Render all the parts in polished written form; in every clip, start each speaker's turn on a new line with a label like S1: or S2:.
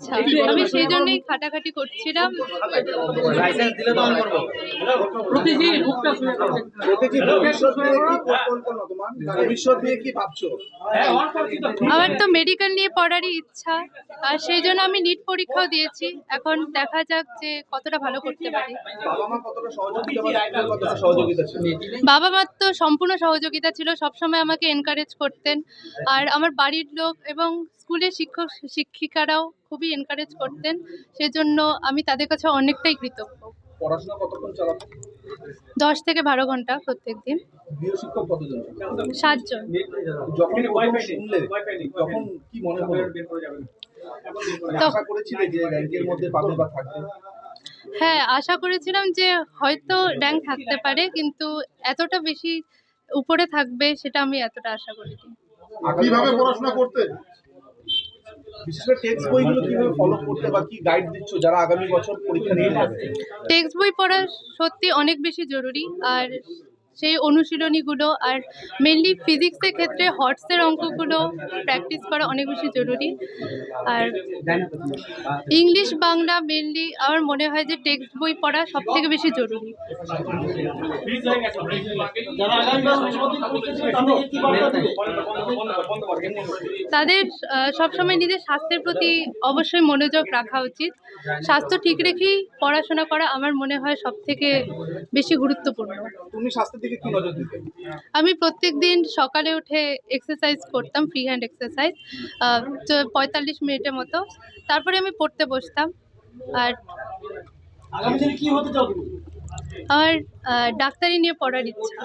S1: আচ্ছা, আমি সেই জন্যই খাটাখাটি করছিলাম।
S2: লাইসেন্স দিলে তো আমি করবো। ভবিষ্যৎ নিয়ে কি ভাবছো?
S1: আমার তো মেডিকেল নিয়ে পড়ারই ইচ্ছা, আর সেই জন্য আমি নিট পরীক্ষাও দিয়েছি। এখন দেখা যাক যে কতটা ভালো করতে পারি।
S2: বাবা মা কতটা সহযোগিতা বা স্কুলের কতটা সহযোগিতা ছিল?
S1: বাবা মার তো সম্পূর্ণ সহযোগিতা ছিল, সবসময় আমাকে এনকারেজ করতেন। আর আমার বাড়ির লোক এবং স্কুলের শিক্ষক শিক্ষিকারাও খুবই এনকারেজ করতেন। সেজন্য আমি তাদের কাছে অনেকটাই কৃতজ্ঞ।
S2: পড়াশোনা কতক্ষণ চালাতো?
S1: 10 থেকে 12 ঘন্টা প্রত্যেক দিন।
S2: গৃহশিক্ষক কতজন?
S1: 7 জন।
S2: যখন প্রথম শুনলে তখন কি মনে হলো? আশা করেছিলে যে র্যাঙ্কের মধ্যে পাবে বা থাকবে?
S1: হ্যাঁ, আশা করেছিলাম যে হয়তো র্যাঙ্ক থাকতে পারে, কিন্তু এতটা বেশি উপরে থাকবে সেটা আমি এতটা আশা করিনি।
S2: কিভাবে পড়াশোনা করতে, বিশেষ করে টেক্সট বইগুলো কিভাবে ফলো করতে বা কি গাইড দিচ্ছ যারা আগামী বছর পরীক্ষা নিয়ে যাবে?
S1: টেক্সট বই পড়া সত্যি অনেক বেশি জরুরি। আর সেই অনুশীলনীগুলো আর মেনলি ফিজিক্সের ক্ষেত্রে হর্টসের অঙ্কগুলো প্র্যাকটিস করা অনেক বেশি জরুরি। আর ইংলিশ বাংলা মেনলি আমার মনে হয় যে টেক্সট বই পড়া সব থেকে বেশি জরুরি। তাদের সবসময় নিজের স্বাস্থ্যের প্রতি অবশ্যই মনোযোগ রাখা উচিত। স্বাস্থ্য ঠিক রেখেই পড়াশোনা করা আমার মনে হয় সব থেকে বেশি গুরুত্বপূর্ণ।
S2: তুমি স্বাস্থ্যের দিকে কি নজর দিতে?
S1: আমি প্রত্যেকদিন সকালে উঠে এক্সারসাইজ করতাম, ফ্রি হ্যান্ড এক্সারসাইজ 45 মিনিটের মতো। তারপরে আমি পড়তে বসতাম। আর
S2: আগামী দিনে কি হতে চাও তুমি?
S1: আমার ডাক্তারি নিয়ে পড়ার ইচ্ছা।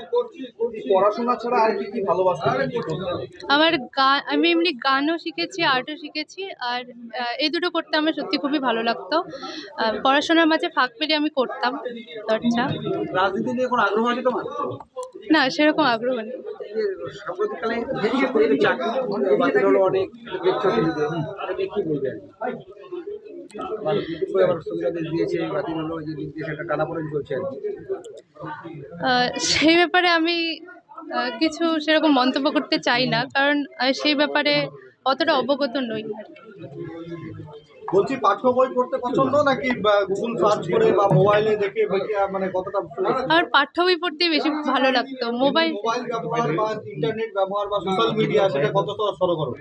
S2: পড়াশোনা ছাড়া আর কি কি ভালোবাসো?
S1: আমার আমি এমনি গানও শিখেছি, আর্টও শিখেছি। আর এই দুটো করতে আমার সত্যি খুবই ভালো লাগতো। পড়াশোনার মাঝে ফাঁক পেলে আমি করতাম চর্চা।
S2: রাজনীতি নিয়ে কোনো আগ্রহ আছে তোমার?
S1: না, সেরকম আগ্রহ নেই।
S2: সাম্প্রতিককালে চাকরি বাতিল হলো অনেক, দেখছো টিভিতে, এটা কি বলবেন?
S1: সেই ব্যাপারে আমি কিছু সেরকম মন্তব্য করতে চাই না, কারণ সেই ব্যাপারে অতটা অবগত নই।
S2: বলছি, পাঠ্য বই পড়তে পছন্দ নাকি গুগল সার্চ করে বা মোবাইলে দেখে মানে কতটা?
S1: আমার পাঠ্য বই পড়তে বেশি ভালো লাগতো। মোবাইল
S2: ব্যবহার বা ইন্টারনেট ব্যবহার বা সোশ্যাল মিডিয়া, সেটা কতটা সরগরম,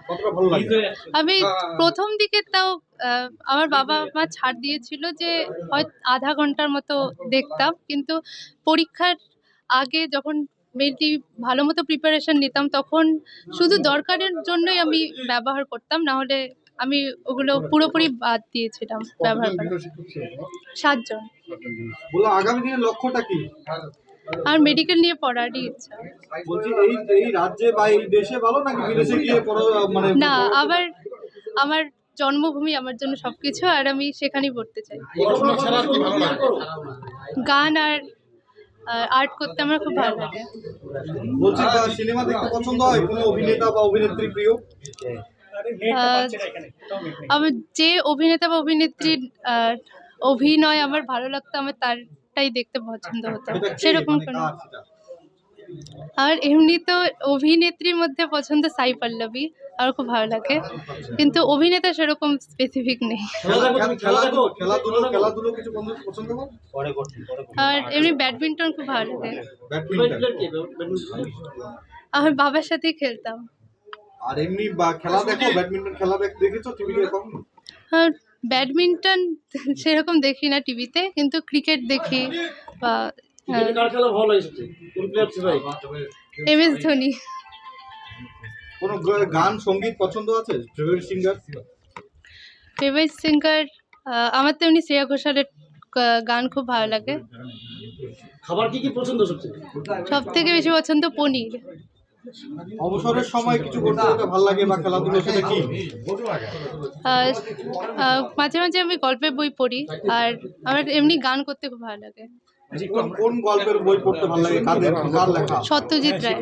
S2: কতটা ভালো লাগে?
S1: আমি প্রথম দিকে তাও আমার বাবা মা ছাড় দিয়েছিল যে হয়তো আধা ঘন্টার মতো দেখতাম, কিন্তু পরীক্ষার আগে যখন মেনলি ভালো মতো প্রিপারেশন নিতাম তখন শুধু দরকারের জন্যই আমি ব্যবহার করতাম, না হলে আমি ওগুলো পুরোপুরি বাদ দিয়েছিলাম ব্যবহার করা। 7 জন।
S2: বলো, আগামী দিনের লক্ষ্যটা কি?
S1: আর মেডিকেল নিয়ে পড়ারই ইচ্ছা।
S2: বলছি, এই রাজ্যে বা এই দেশে ভালো নাকি বিদেশে গিয়ে পড়া? মানে
S1: না, আবার আমার জন্মভূমি আমার জন্য সবকিছু, আর আমি সেখানেই পড়তে চাই। গান আর আর্ট করতে আমার খুব ভালো লাগে।
S2: বলছি, সিনেমা দেখতে পছন্দ হয়? কোনো অভিনেতা বা অভিনেত্রী প্রিয়?
S1: আমার যে অভিনেতা বা অভিনেত্রীর অভিনয় আমার ভালো লাগতো, আমার তারটাই দেখতে পছন্দ হতো। সেরকম কোনো আর এমনি তো অভিনেত্রীর মধ্যে পছন্দ সাই পল্লবী, আমার খুব ভালো লাগে, কিন্তু অভিনেতা সেরকম স্পেসিফিক নেই।
S2: খেলাধুলো কিছু পছন্দ করো?
S1: আর এমনি ব্যাডমিন্টন খুব ভালো লাগে। আমার বাবার সাথেই খেলতাম।
S2: আর এমনি খেলা দেখো, ব্যাডমিন্টন খেলা দেখেছো টিভিতে কখনো?
S1: আর ব্যাডমিন্টন সেরকম দেখি না টিভিতে, কিন্তু ক্রিকেট দেখি। বা MS ধোনি।
S2: কোনো গান সঙ্গীত পছন্দ আছে? Favourite singer?
S1: ফেভারিট সিঙ্গার আমার তো এমনি শ্রেয়া ঘোষালের গান খুব ভালো লাগে।
S2: খাবার কি পছন্দ?
S1: সব থেকে বেশি পছন্দ পনির।
S2: অবসরের সময় কিছু করতে ভালো লাগে বা খেলাধুলো, সেটা কি?
S1: মাঝে মাঝে আমি গল্পের বই পড়ি, আর আমার এমনি গান করতে খুব ভালো লাগে।
S2: কোন গল্পের বই পড়তে ভালো লাগে? কার লেখা?
S1: সত্যজিৎ রায়।